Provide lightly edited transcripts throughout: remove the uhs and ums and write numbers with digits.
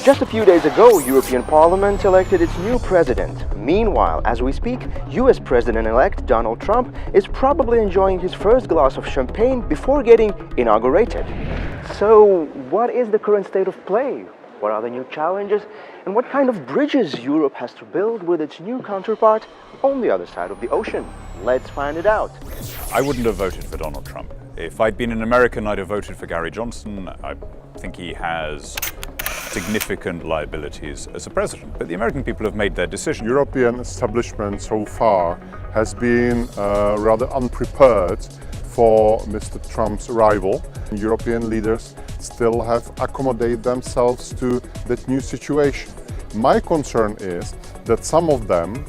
Just a few days ago, European Parliament elected its new president. Meanwhile, as we speak, US President-elect Donald Trump is probably enjoying his first glass of champagne before getting inaugurated. So, what is the current state of play? What are the new challenges? And what kind of bridges Europe has to build with its new counterpart on the other side of the ocean? Let's find it out. I wouldn't have voted for Donald Trump. If I'd been an American, I'd have voted for Gary Johnson. I think he has significant liabilities as a president, but the American people have made their decision. European establishment so far has been rather unprepared for Mr. Trump's arrival. European leaders still have accommodated themselves to that new situation. My concern is that some of them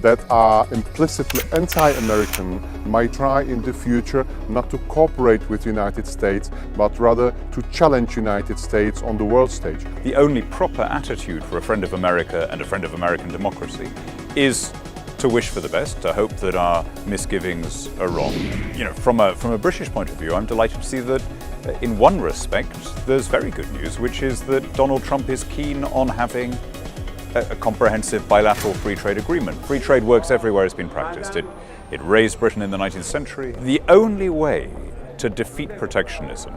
that are implicitly anti-American might try in the future not to cooperate with the United States, but rather to challenge the United States on the world stage. The only proper attitude for a friend of America and a friend of American democracy is to wish for the best, to hope that our misgivings are wrong. You know, from a British point of view, I'm delighted to see that in one respect, there's very good news, which is that Donald Trump is keen on having a comprehensive bilateral free trade agreement. Free trade works everywhere it's been practiced. It raised Britain in the 19th century. The only way to defeat protectionism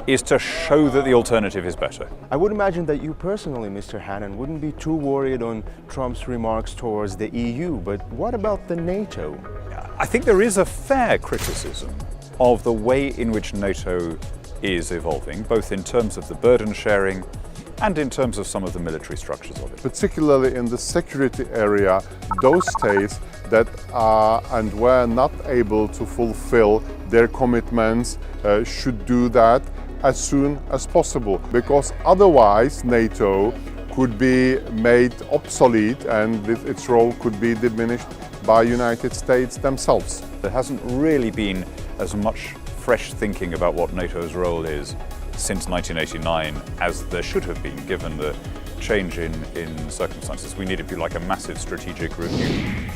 is to show that the alternative is better. I would imagine that you personally, Mr. Hannan, wouldn't be too worried on Trump's remarks towards the EU, but what about the NATO? I think there is a fair criticism of the way in which NATO is evolving, both in terms of the burden sharing and in terms of some of the military structures of it. Particularly in the security area, those states that are and were not able to fulfill their commitments should do that as soon as possible, because otherwise NATO could be made obsolete and its role could be diminished by United States themselves. There hasn't really been as much fresh thinking about what NATO's role is since 1989 as there should have been, given the change in circumstances. We need, if you like, a massive strategic review.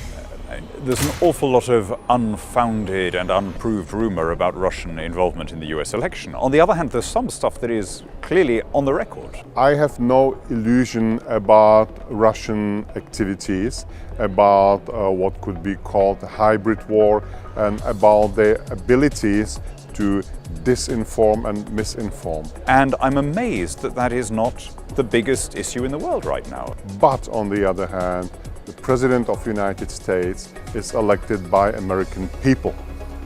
There's an awful lot of unfounded and unproved rumor about Russian involvement in the US election. On the other hand, there's some stuff that is clearly on the record. I have no illusion about Russian activities, about what could be called a hybrid war, and about their abilities to disinform and misinform. And I'm amazed that that is not the biggest issue in the world right now. But on the other hand, the President of the United States is elected by American people.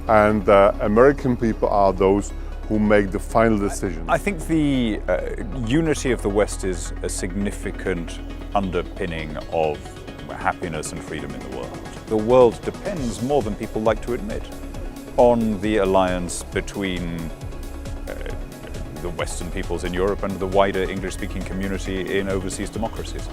And American people are those who make the final decision. I think the unity of the West is a significant underpinning of happiness and freedom in the world. The world depends more than people like to admit on the alliance between the Western peoples in Europe and the wider English-speaking community in overseas democracies.